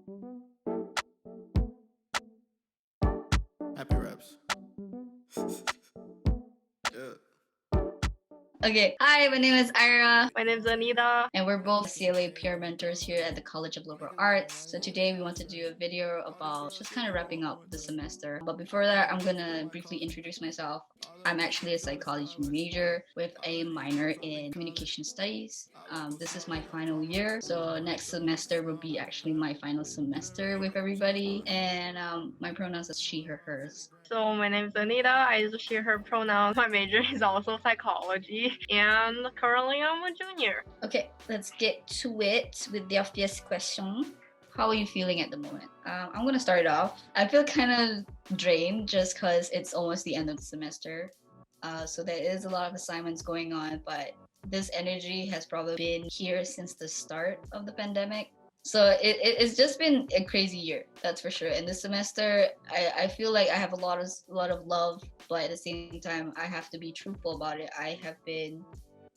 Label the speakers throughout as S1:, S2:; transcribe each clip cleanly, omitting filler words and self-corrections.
S1: Happy reps. Yeah.
S2: Okay, hi, my name is Ira,
S3: My name's Anita.
S2: and we're both CLA peer mentors here at the College of Liberal Arts. So today we want to do a video about just kind of wrapping up the semester. But before that, I'm gonna briefly introduce myself. I'm actually a psychology major with a minor in communication studies. This is my final year, so next semester will be actually my final semester with everybody. And my pronouns are she, her, hers.
S3: So my name's Anita. I use she, her pronouns. My major is also psychology, and currently I'm a junior.
S2: Okay, let's get to it with the obvious question. How are you feeling at the moment? I'm gonna start off. I feel kind of drained just because it's almost the end of the semester. So there is a lot of assignments going on, but this energy has probably been here since the start of the pandemic. So it's just been a crazy year, that's for sure. And this semester, I feel like I have a lot of love, but at the same time, I have to be truthful about it. I have been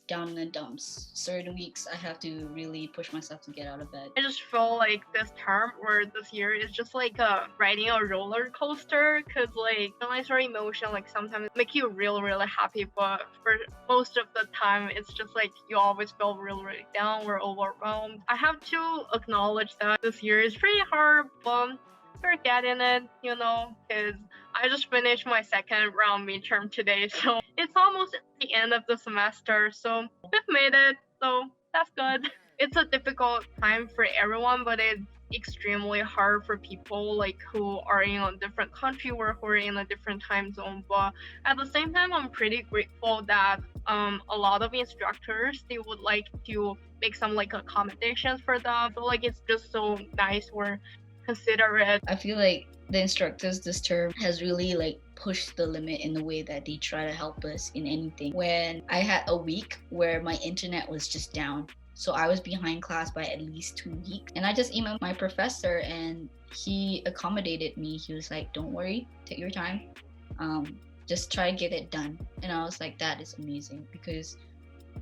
S2: down in the dumps. Certain weeks I have to really push myself to get out of bed.
S3: I just feel like this term or this year is just like riding a roller coaster, because like feelings or emotion like sometimes make you really happy, but for most of the time it's just like you always feel really down or overwhelmed. I have to acknowledge that this year is pretty hard, but we're getting it, because I just finished my second round midterm today, so it's almost the end of the semester, so we've made it, so that's good. It's a difficult time for everyone, but it's extremely hard for people like who are in a different country or who are in a different time zone. But at the same time, I'm pretty grateful that a lot of instructors, they would like to make some like accommodations for them. I feel like it's just so nice or considerate.
S2: I feel like the instructors this term has really like pushed the limit in the way that they try to help us in anything. When I had a week where my internet was just down, so I was behind class by at least 2 weeks, and I just emailed my professor and he accommodated me. He was like, don't worry, take your time, just try to get it done. And I was like, that is amazing, because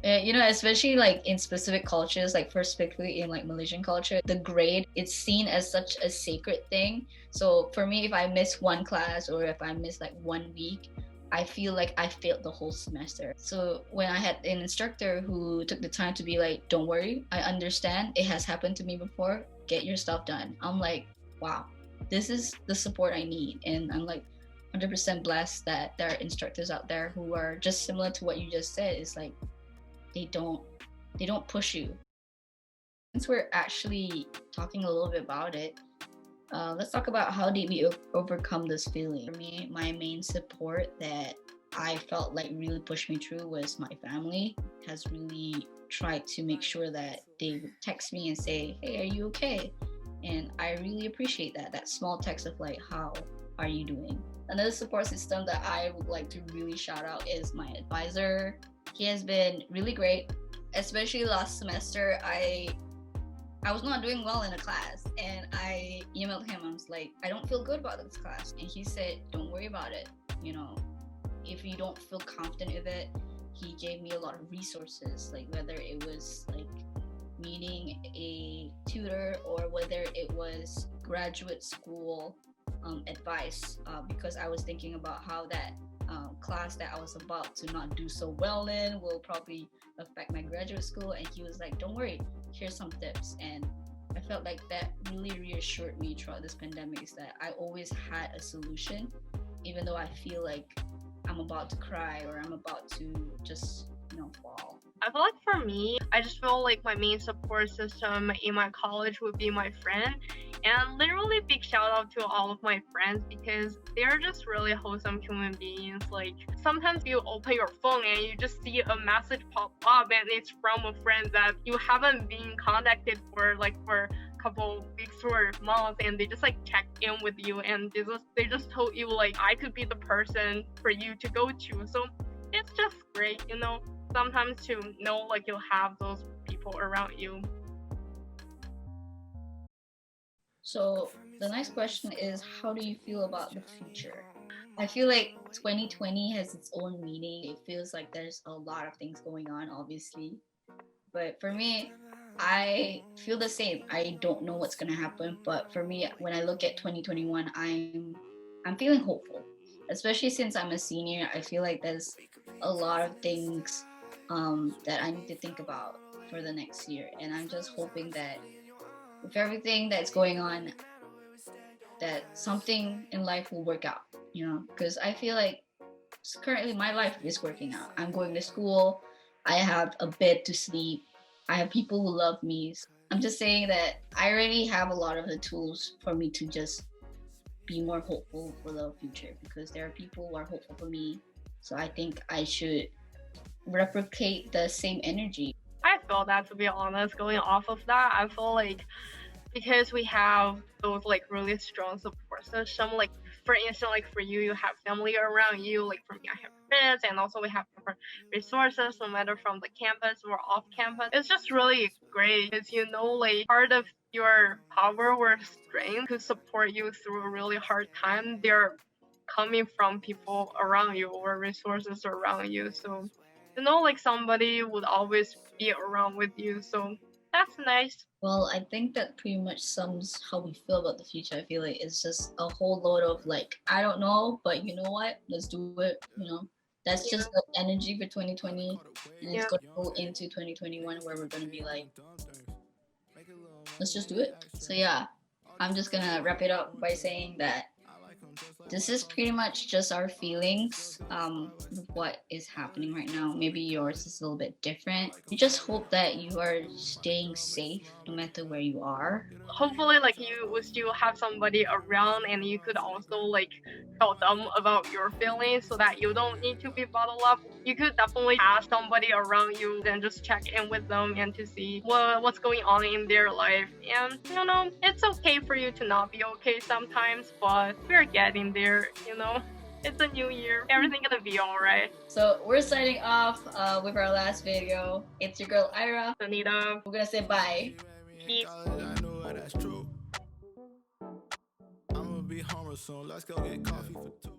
S2: especially like in specific cultures, like first specifically in like Malaysian culture, the grade, it's seen as such a sacred thing. So for me, if I miss one class or if I miss like 1 week, I feel like I failed the whole semester. So when I had an instructor who took the time to be like, don't worry, I understand, it has happened to me before, get your stuff done, I'm like, wow, this is the support I need. And I'm like 100% blessed that there are instructors out there who are just similar to what you just said. It's like they don't push you. Since we're actually talking a little bit about it, let's talk about how did we overcome this feeling. For me, my main support that I felt like really pushed me through was my family. Has really tried to make sure that they would text me and say, hey, are you okay? And I really appreciate that small text of like, how are you doing? Another support system that I would like to really shout out is my advisor. He has been really great, especially last semester. I was not doing well in a class, and I emailed him. I was like, I don't feel good about this class, and he said, don't worry about it. If you don't feel confident with it, he gave me a lot of resources, like whether it was like meeting a tutor or whether it was graduate school advice, because I was thinking about how that class that I was about to not do so well in will probably affect my graduate school. And he was like, don't worry, here's some tips. And I felt like that really reassured me throughout this pandemic, is that I always had a solution, even though I feel like I'm about to cry or I'm about to just fall.
S3: I feel like for me, I just feel like my main support system in my college would be my friend. And literally big shout out to all of my friends, because they're just really wholesome human beings. Like sometimes you open your phone and you just see a message pop up and it's from a friend that you haven't been contacted for a couple weeks or months, and they just like check in with you and they just told you like I could be the person for you to go to. So it's just great, sometimes to know like you'll have those people around you.
S2: So the next question is, how do you feel about the future? I feel like 2020 has its own meaning. It feels like there's a lot of things going on, obviously. But for me, I feel the same. I don't know what's gonna happen, but for me, when I look at 2021, I'm feeling hopeful, especially since I'm a senior. I feel like there's a lot of things that I need to think about for the next year, and I'm just hoping that with everything that's going on, that something in life will work out. You know, because I feel like currently my life is working out. I'm going to school. I have a bed to sleep. I have people who love me. I'm just saying that I already have a lot of the tools for me to just be more hopeful for the future because there are people who are hopeful for me. So I think I should replicate the same energy.
S3: I feel that, to be honest, going off of that, I feel like because we have those like really strong support system, like for instance, like for you, you have family around you, like for me, I have friends, and also we have different resources, no matter from the campus or off campus. It's just really great because you know, like part of your power or strength to support you through a really hard time, they're coming from people around you or resources around you. So you know, like somebody would always be around with you. So that's nice.
S2: Well, I think that pretty much sums how we feel about the future. I feel like it's just a whole load of like, I don't know, but you know what? Let's do it. You know, that's
S3: Yeah,
S2: just the energy for 2020, and it's
S3: yeah.
S2: going to go into 2021 where we're going to be like, let's just do it. So yeah, I'm just gonna wrap it up by saying that this is pretty much just our feelings of what is happening right now. Maybe yours is a little bit different. We just hope that you are staying safe no matter where you are.
S3: Hopefully, like you would still have somebody around, and you could also like tell them about your feelings, so that you don't need to be bottled up. You could definitely ask somebody around you, then just check in with them and to see what's going on in their life. And you know, it's okay for you to not be okay sometimes, but we're getting there. You know, it's a new year. Everything gonna be alright.
S2: So we're signing off with our last video. It's your girl Ira.
S3: Anita,
S2: We're gonna say bye.
S3: peace.
S1: I know that's true. I'ma be home soon. Let's go get coffee for two.